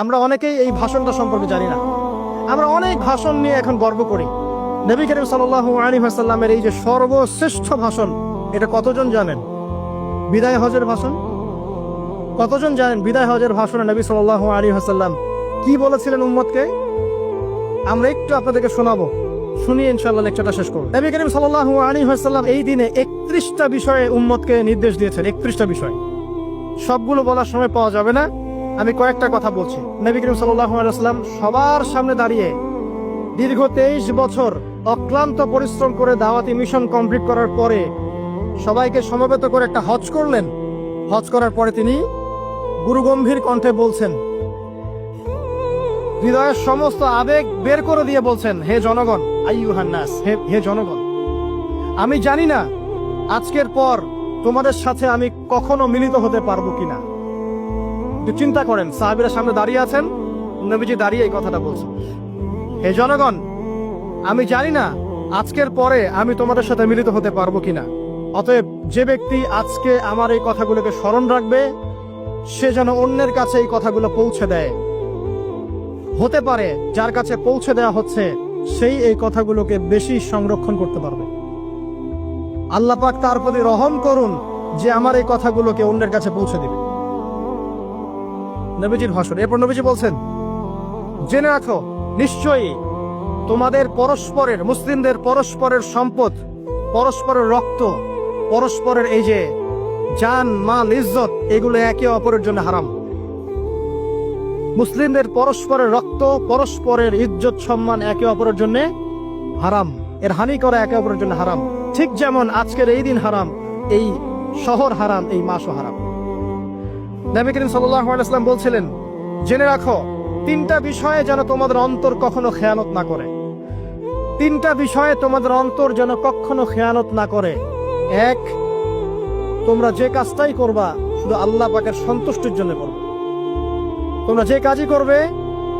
আমরা অনেকেই এই ভাষণটা সম্পর্কে জানি না। আমরা অনেক ভাষণ নিয়ে এখন গর্ব করি। নবী করিম সাল্লাল্লাহু আলাইহি ওয়াসাল্লামের এই যে সর্বশ্রেষ্ঠ ভাষণ, এটা কতজন জানেন? বিদায় হজের ভাষণ। কতজন জানেন বিদায় হজের ভাষণে নবী সাল্লাল্লাহু আলাইহি ওয়াসাল্লাম কি বলেছিলেন উম্মতকে? আমরা একটু আপনাদেরকে শোনাবো, শুনিয়ে ইনশাআল্লাহ লেকচারটা শেষ করব। নবী করিম সাল্লাল্লাহু আলাইহি ওয়াসাল্লাম এই দিনে 31টা বিষয়ে উম্মতকে নির্দেশ দিয়েছেন। 31টা বিষয়, সবগুলো বলার সময় পাওয়া যাবে না, আমি কয়েকটা কথা বলছি। নবী করিম সাল্লাল্লাহু আলাইহি ওয়াসাল্লাম সবার সামনে দাঁড়িয়ে দীর্ঘ 23 বছর অক্লান্ত পরিশ্রম করে দাওয়াতি মিশন কমপ্লিট করার পরে সবাইকে সমবেত করে একটা হজ করলেন। হজ করার পরে তিনি গুরুগম্ভীর কণ্ঠে বলছেন, হৃদয়ের সমস্ত আবেগ বের করে দিয়ে বলছেন, হে জনগণ, আইয়ুহান নাস, হে জনগণ, আমি জানি না আজকের পর তোমাদের সাথে আমি কখনো মিলিত হতে পারবো কিনা। চিন্তা করেন, সাহাবীরা সামনে দাঁড়িয়ে আছেন, নবীজি দাঁড়িয়ে এই কথাটা বলছেন, হে জনগণ, আমি জানি না আজকের পরে আমি তোমাদের সাথে মিলিত হতে পারবো কিনা। অতএব যে ব্যক্তি আজকে আমার এই কথাগুলোকে স্মরণ রাখবে, সে যেন অন্যের কাছে এই কথাগুলো পৌঁছে দেয়। হতে পারে যার কাছে পৌঁছে দেওয়া হচ্ছে সেই এই কথাগুলোকে বেশি সংরক্ষণ করতে পারবে। আল্লাহ পাক তার প্রতি রহম করুন যে আমার এই কথাগুলোকে অন্যের কাছে পৌঁছে দিবে। নবীজির ভাষণ। এরপর নবীজি বলছেন, জেনে রাখো, নিশ্চয়ই তোমাদের পরস্পরের, মুসলিমদের পরস্পরের সম্পদ, পরস্পরের রক্ত, পরস্পরের এই যে জান, মাল, ইজ্জত, এগুলো একে অপরের জন্য হারাম। মুসলিমদের পরস্পরের রক্ত, পরস্পরের ইজ্জত, সম্মান একে অপরের জন্য হারাম। এর হানি করা একে অপরের জন্য হারাম। ঠিক যেমন আজকের এই দিন হারাম, এই শহর হারাম, এই মাসও হারাম। নবী করিম সাল্লাল্লাহু আলাইহি ওয়াসাল্লাম বলছিলেন, জেনে রাখো, 3টা বিষয়ে যেন তোমাদের অন্তর কখনো খেয়ানত না করে। 3টা বিষয়ে তোমাদের অন্তর যেন কখনো খেয়ানত না করে। 1, তোমরা যে কাজটাই করবা শুধু আল্লাহ পাকের সন্তুষ্টির জন্য করবে। তোমরা যে কাজই করবে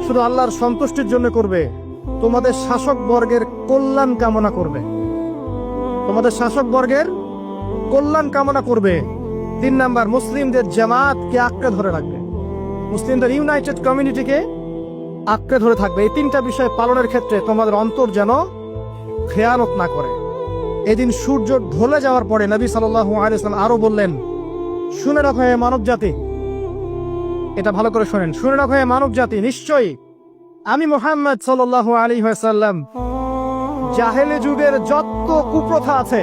শুধু আল্লাহর সন্তুষ্টির জন্য করবে। তোমাদের শাসক বর্গের কল্যাণ কামনা করবে। তোমাদের শাসক বর্গের কল্যাণ কামনা করবে। 3 নাম্বার, মুসলিমদের জামাতকে আঁকড়ে ধরে রাখবে। মুসলিমদের ইউনাইটেড কমিউনিটিকে আঁকড়ে ধরে থাকবে। এই 3টা বিষয় পালনের ক্ষেত্রে তোমাদের অন্তর যেন খেয়ানত না করে। এদিন সূর্য ঢলে যাওয়ার পরে নবী সাল্লাল্লাহু আলাইহি ওয়াসাল্লাম আরো বললেন, শুনে রাখো হে মানব জাতি, এটা ভালো করে শোনেন, শুনে রাখো হে মানব জাতি, নিশ্চয়ই আমি মুহাম্মদ সাল্লাল্লাহু আলাইহি ওয়াসাল্লাম জাহেলি যুগের যত কুপ্রথা আছে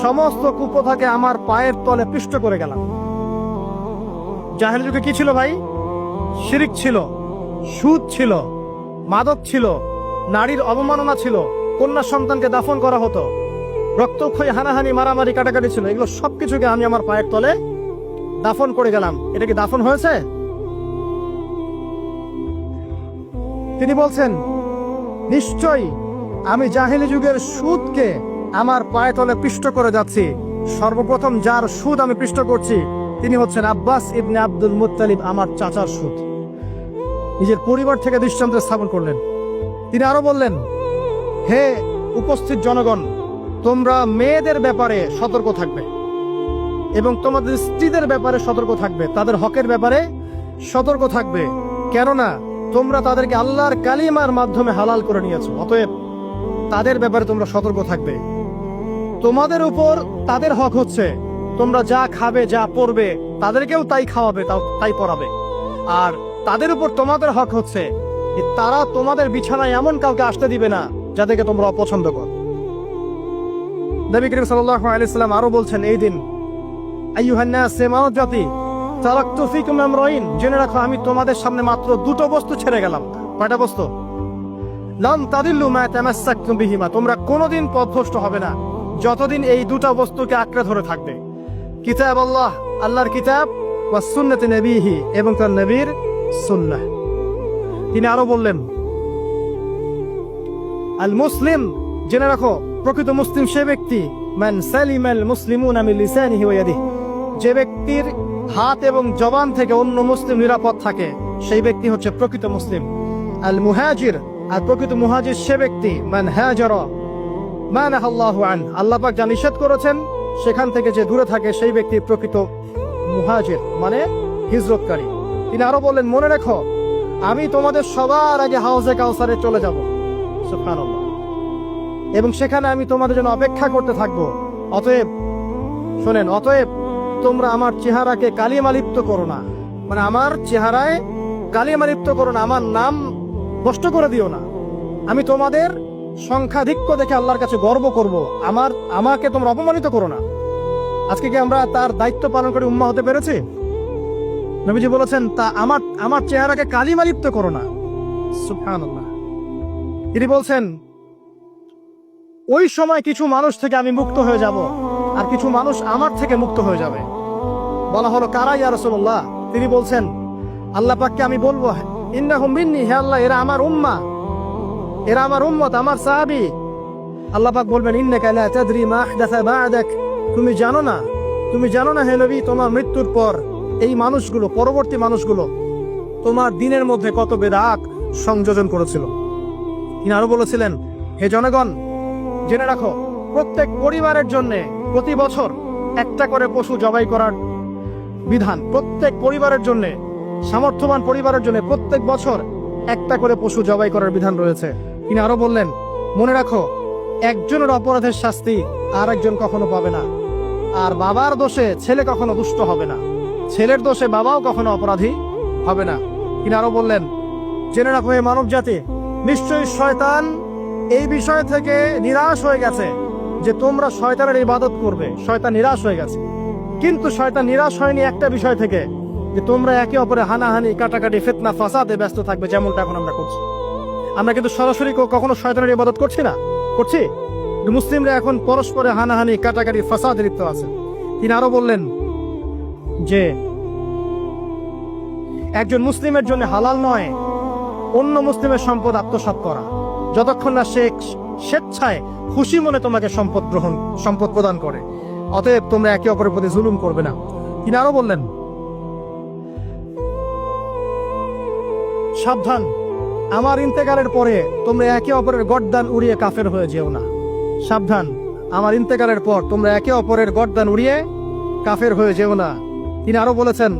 সমস্ত কুপ্রথাকে আমার পায়ের তলে পিষ্ট করে গেলাম। জাহেলি যুগে কি ছিল ভাই? শিরিক ছিল, সুদ ছিল, মাদক ছিল, নারীর অবমাননা ছিল, কন্যা সন্তানকে দাফন করা হতো, রক্তক্ষয়ী, হানাহানি, মারামারি, কাটাকাটি ছিল। এগুলো সবকিছুকে আমি আমার পায়ের তলে দাফন করে গেলাম। এটা কি দাফন হয়েছে? তিনি বলছেন, নিশ্চয়ই আমি জাহেলি যুগের সুদকে আমার পায়ের তলে পিষ্ট করে যাচ্ছি। সর্বপ্রথম যার সুদ আমি পিষ্ট করছি তিনি হচ্ছেন আব্বাস ইবনে আব্দুল মুত্তালিব, আমার চাচার সুদ। নিজের পরিবার থেকে দৃষ্টান্ত স্থাপন করলেন। তিনি আরো বললেন, হে উপস্থিত জনগণ, তোমরা মেয়েদের ব্যাপারে সতর্ক থাকবে এবং তোমাদের স্ত্রীদের ব্যাপারে সতর্ক থাকবে, তাদের হকের ব্যাপারে সতর্ক থাকবে, কেননা তোমরা তাদেরকে আল্লাহর কালিমার মাধ্যমে হালাল করে নিয়েছো। অতএব তাদের ব্যাপারে তোমরা সতর্ক থাকবে। তোমাদের উপর তাদের হক হচ্ছে তোমরা যা খাবে, যা পরবে, তাদেরকেও তাই খাওয়াবে, তাই পরাবে। আর তাদের উপর তোমাদের হক হচ্ছে তারা তোমাদের বিছানায় এমন কাউকে আসতে দিবে না যাদেরকে তোমরা অপছন্দ করো। নবী করিম সাল্লাল্লাহু আলাইহি ওয়াসাল্লাম আরো বলছেন, এই দিন, আইয়ুহান নাস, হে মানব জাতি, তারাকতু ফিকুম আমরাইন, জেনে রাখো আমি তোমাদের সামনে মাত্র 2টো বস্তু ছেড়ে গেলাম। কয়টা বস্তু? লান তাদিল্লু মা তামাসসাকতুম বিহিমা, তোমরা কোনোদিন পথভ্রষ্ট হবে না যতদিন এই 2টা বস্তুকে আঁকড়ে ধরে থাকবে। কিতাব আল্লাহ, আল্লাহর কিতাব, ওয়া সুন্নতে নবীহি, এবং তার নবীর সুন্নাহ। তিনি আরো বললেন, আল মুসলিম, জেনে রাখো প্রকৃত মুসলিম সে ব্যক্তি, মান সালিমাল মুসলিমুনা মিন লিসানিহি ওয়া ইয়াদিহি, যে ব্যক্তির হাত এবং জবান থেকে অন্য মুসলিম নিরাপদ থাকে সেই ব্যক্তি হচ্ছে প্রকৃত মুসলিম। আল মুহাজির, আর প্রকৃত মুহাজির সে ব্যক্তি, মান হাজারা মা নাহাল্লাহু আন, আল্লাহ পাক যা নিষেধ করেছেন সেখান থেকে যে দূরে থাকে সেই ব্যক্তি প্রকৃত মুহাজির, মানে হিজরতকারী। তিনি আরো বললেন, মনে রেখো আমি তোমাদের সবার আগে হাউজে কাউসারে চলে যাব, সুবহানাল্লাহ, এবং সেখানে আমি তোমাদের জন্য অপেক্ষা করতে থাকবো। অতএব শোনেন, অতএব তোমরা আমার চেহারাকে কালিমালিপ্ত করো না, মানে আমার চেহারায় কালিমালিপ্ত করো না, আমার নাম নষ্ট করে দিও না। আমি তোমাদের সংখ্যাধিক্য দেখে আল্লাহর কাছে গর্ব করব, আমাকে তোমরা অপমানিত করো না। আজকে কি আমরা তার দায়িত্ব পালন করে উম্মাহ হতে পেরেছি? নবীজি বলেছেন, তা আমার চেহারাকে কালিমালিপ্ত করো না, সুবহানাল্লাহ। তিনি বলছেন, ওই সময় কিছু মানুষ থেকে আমি মুক্ত হয়ে যাব, আর কিছু মানুষ আমার থেকে মুক্ত হয়ে যাবে। বলা হলো, কারা ইয়া রাসূলুল্লাহ? তিনি বলছেন, আল্লাহ পাককে আমি বলবো, ইন্নাহুম মিন্নি, হে আল্লাহ, এরা আমার উম্মাহ, এরা আমার উম্মত, আমার সাহাবী। আল্লাহ পাক বলবেন, ইন্নাকা লা তাদরি মা আহদাসা বা'দাক, তুমি জানো না হে নবী, তোমার মৃত্যুর পর এই মানুষগুলো, পরবর্তী মানুষগুলো তোমার দিনের মধ্যে কত বেদাত সংযোজন করেছিল। তিনি আরো বলেছিলেন, হে জনগণ, জেনে রাখো, প্রত্যেক পরিবারের জন্য প্রতি বছর একটা করে পশু জবাই করার বিধান, প্রত্যেক পরিবারের জন্য, সামর্থ্যবান পরিবারের জন্য প্রত্যেক বছর একটা করে পশু জবাই করার বিধান রয়েছে। তিনি আরো বললেন, মনে রাখো, একজনের অপরাধের শাস্তি আর একজন কখনো পাবে না, আর বাবার দোষে ছেলে কখনো দুষ্ট হবে না, ছেলের দোষে বাবাও কখনো অপরাধী হবে না। তিনি আরো বললেন, জেনে রাখো হে মানব জাতি, নিশ্চয়ই শয়তান এই বিষয় থেকে নিরাশ হয়ে গেছে যে তোমরা শয়তানের ইবাদত করবে। শয়তান নিরাশ হয়ে গেছে, কিন্তু শয়তান নিরাশ হয়নি একটা বিষয় থেকে, যে তোমরা একে অপরে হানাহানি, কাটাকাটি, ফিতনা, ফাসাদে ব্যস্ত থাকবে, যেমনটা এখন আমরা করছি। আমরা কিন্তু সরাসরি কখনো শয়তানের ইবাদত করছি। মুসলিমরা এখন পরস্পরে হানাহানি, কাটাকাটি, ফাসাদে লিপ্ত আছে। তিনি আরো বললেন যে একজন মুসলিমের জন্য হালাল নয় অন্য মুসলিমের সম্পদ আত্মসাৎ করা, যতক্ষণ না সে স্বেচ্ছায় খুশি মনে তোমাকে সম্পদ প্রদান করে। অতএব তোমরা একে অপরের প্রতি জুলুম করবে না। তিনি আরো বললেন, সাবধান, আমার ইন্তেকালের পরে তোমরা একে অপরের গর্দান উড়িয়ে কাফের হয়ে যেও না। সাবধান, আমার ইন্তেকালের পর তোমরা একে অপরের গর্দান উড়িয়ে কাফের হয়ে যেও না। তিনি আরো বলেছেন,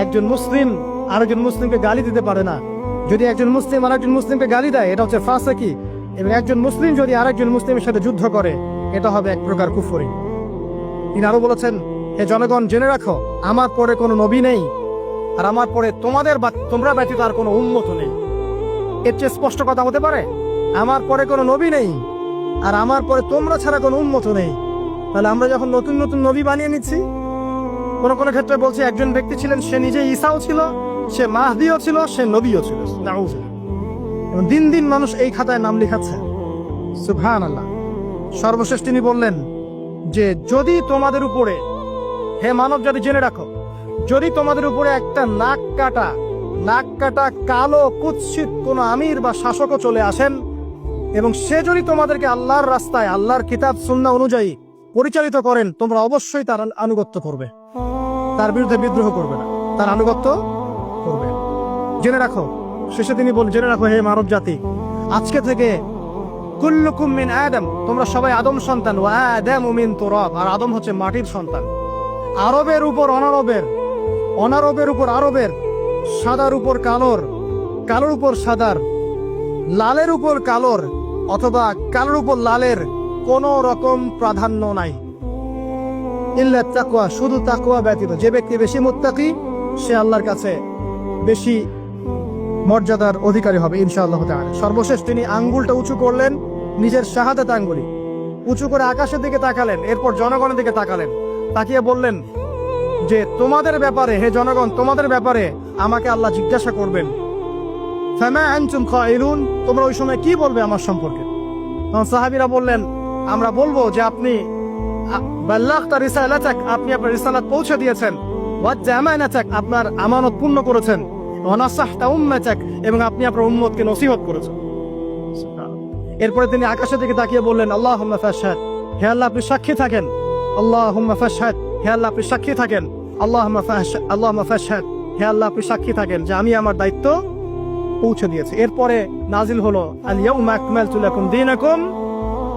একজন মুসলিম আরেকজন মুসলিমকে গালি দিতে পারে না। যদি একজন মুসলিম আরেকজন মুসলিমকে গালি দেয়, এটা হচ্ছে ফাসিকি, এবং একজন মুসলিম যদি আরেকজন মুসলিমের সাথে যুদ্ধ করে, এটা হবে এক প্রকার কুফরি। তিনি আরো বলেছেন, হে জনগণ, জেনে রাখো, আমার পরে কোনো নবী নেই, আর আমার পরে তোমরা ব্যতীত আর কোনো উম্মত নেই। এর চেয়ে স্পষ্ট কথা হতে পারে? আমার পরে কোনো নবী নেই, আর আমার পরে তোমরা ছাড়া কোনো উম্মত নেই। তাহলে আমরা যখন নতুন নতুন নবী বানিয়ে নিচ্ছি, কোন কোন ক্ষেত্রে বলছি একজন ব্যক্তি ছিলেন, সে নিজে ঈসাও ছিল, সে মাহদিও ছিল, সে নবীও ছিল। এবং দিন দিন মানুষ এই খাতায় নাম লিখাচ্ছে, সুবহানাল্লাহ। সর্বশেষ তিনি বললেন যে, যদি তোমাদের উপরে, হে মানব জাতি, জেনে রাখো, যদি তোমাদের উপরে একটা নাক কাটা কালো কুৎসিত কোন আমির বা শাসকও চলে আসেন, এবং সে যদি তোমাদেরকে আল্লাহর রাস্তায়, আল্লাহর কিতাব সুন্নাহ অনুযায়ী পরিচালিত করেন, তোমরা অবশ্যই তার আনুগত্য করবে, তার বিরুদ্ধে বিদ্রোহ করবে না, তার আনুগত্য করবে। জেনে রাখো, শেষে তিনি বলেন, জেনে রাখো হে মানব জাতি, আজকে থেকে কুল্লুকুম মিন আদম, তোমরা সবাই আদম সন্তান, ওয়া আদামু মিন তুরাব, আর আদম হচ্ছে মাটির সন্তান। আরবের উপর অনারবের, অনারবের উপর আরবের, সাদার উপর কালোর, কালোর উপর সাদার, লালের উপর কালোর, অথবা কালোর উপর লালের কোন রকম প্রাধান্য নাই। ইল্লা তাকওয়া, শুধু তাকওয়া ব্যতীত। যে ব্যক্তি বেশি মুত্তাকি, সে আল্লাহর কাছে বেশি মর্যাদার অধিকারী হবে ইনশাআল্লাহ তাআলা। সর্বশেষ তিনি আঙ্গুলটা উঁচু করলেন, নিজের শাহাদাত আঙ্গুলি উঁচু করে আকাশের দিকে তাকালেন, এরপর জনগণের দিকে তাকালেন, তাকিয়ে বললেন যে, তোমাদের ব্যাপারে, হে জনগণ, তোমাদের ব্যাপারে আমাকে আল্লাহ জিজ্ঞাসা করবেন। ফামা আনতুম কাইলুন, তোমরা ওই সময় কি বলবে আমার সম্পর্কে? তখন সাহাবীরা বললেন, আমরা বলবো যে আপনি বাল্লাগতা রিসালাতাক, আপনি আপনার রিসালাত পৌঁছে দিয়েছেন, ওয়া জামানাতাক, আপনার আমানত পূর্ণ করেছেন, ওয়া নাসাহতা উম্মাতাক, এবং আপনি আপনার উম্মতকে নসিহত করেছেন। এরপরে তিনি আকাশের দিকে তাকিয়ে বললেন, আল্লাহুম্মা ফাশহাদ, হে আল্লাহ আপনি সাক্ষী থাকেন। আল্লাহুম্মা ফাশহাদ, হে আল্লাহ আপনি সাক্ষী থাকেন। আল্লাহুম্মা ফাশহাদ, হে আল্লাহ আপনি সাক্ষী থাকেন যে আমি আমার দায়িত্ব পৌঁছে দিয়েছি। এরপরে নাজিল হলো, আল ইয়াউমা আকমালতু লাকুম দীনাকুম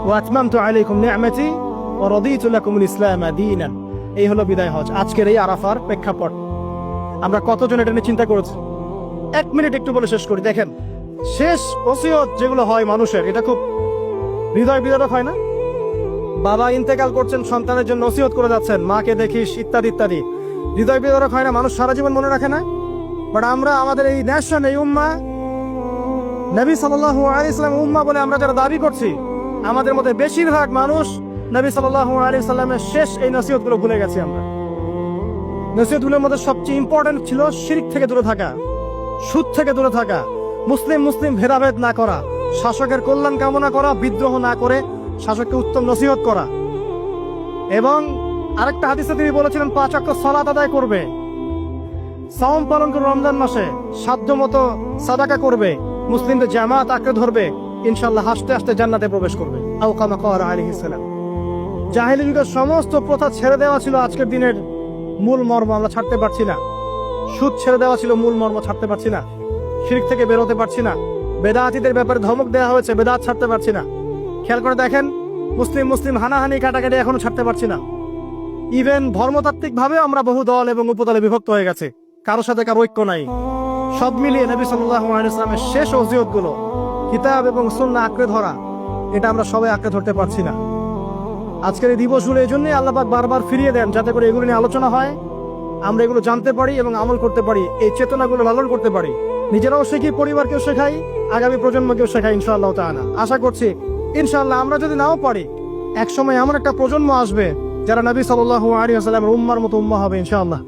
ওয়া আতমামতু আলাইকুম নি'মাতি ওয়া রাদিতু লাকুমুল ইসলাম দীনান। এই হলো বিদায় হজ, আজকের এই আরাফার প্রেক্ষাপট। আমরা কতজন এটা নিয়ে চিন্তা করেছি? এক মিনিট একটু বলে শেষ করি। দেখেন, শেষ ওসিয়ত যেগুলো হয় মানুষের, এটা খুব হৃদয় বিদারক হয় না? বাবা ইন্তেকাল করছেন, সন্তানের জন্য ওসিয়ত করে যাচ্ছেন, মাকে দেখিস ইত্যাদি ইত্যাদি। হৃদয় বিদারক হয় না? মানুষ সারা জীবন মনে রাখে না? বাট আমরা আমাদের এই ন্যাশন, এই উম্মা, নবী সাল্লাল্লাহু আলাইহি সাল্লাম উম্মা বলে আমরা যারা দাবি করছি, আমাদের মধ্যে বেশিরভাগ মানুষ নবী সাল্লাল্লাহু আলাইহি সাল্লামের শেষ এই নসিহতগুলো ভুলে গেছি আমরা। নসিহতগুলোর মধ্যে সবচেয়ে ইম্পর্টেন্ট ছিল শিরক থেকে দূরে থাকা, সুদ থেকে দূরে থাকা, মুসলিম মুসলিম ভেদাভেদ না করা, শাসকের কল্যাণ কামনা করা, বিদ্রোহ না করে শাসককে উত্তম নসিহত করা। এবং আরেকটা হাদিসে তিনি বলেছিলেন 5 ওয়াক্ত সালাত আদায় করবে, সাওম পালন করে রমজান মাসে, সাধ্যমতো সাদাকা করবে, মুসলিমদের জামাত আঁকড়ে ধরবে, ইনশাআল্লাহ হাসতে হাসতে জান্নাতে প্রবেশ করবে। আও কামা ক্বালা আলাইহিস সালাম। জাহেলি যুগের সমস্ত প্রথা ছেড়ে দেওয়া ছিল আজকের দিনের মূল মর্ম, আমরা ছাড়তে পারছি না। সুদ ছেড়ে দেওয়া ছিল মূল মর্ম, ছাড়তে পারছি না। শিরক থেকে বেরোতে পারছি না। বেদাতীদের ব্যাপারে ধমক দেওয়া হয়েছে, বেদাত ছাড়তে পারছি না। খেয়াল করে দেখেন, মুসলিম মুসলিম হানাহানি কাটাকাটি এখনো ছাড়তে পারছি না। ইভেন ধর্মতাত্ত্বিক ভাবে আমরা বহু দল এবং উপদলে বিভক্ত হয়ে গেছে, কারোর সাথে কারো ঐক্য নাই। সব মিলিয়ে নবী সাল্লাল্লাহু আলাইহি ওয়াসাল্লামের শেষ ওসিয়তগুলো, কিতাব এবং সুন্নাহ আঁকড়ে ধরা, এটা আমরা সবাই আঁকড়ে ধরতে পারছি না। আজকের এই দিবসগুলো এই জন্যই আল্লাহ পাক বারবার ফিরিয়ে দেন, যাতে করে এগুলো নিয়ে আলোচনা হয়, আমরা এগুলো জানতে পারি এবং আমল করতে পারি, এই চেতনাগুলো লালন করতে পারি, নিজেরাও শিখি, পরিবারকেও শেখাই, আগামী প্রজন্মকেও শেখাই ইনশাআল্লাহ তাআলা। আশা করছি ইনশাআল্লাহ আমরা যদি নাও পারি, একসময় এমন একটা প্রজন্ম আসবে যারা নবী সাল্লাল্লাহু আলাইহি ওয়াসাল্লামের উম্মার মতো উম্মাহ হবে ইনশাআল্লাহ।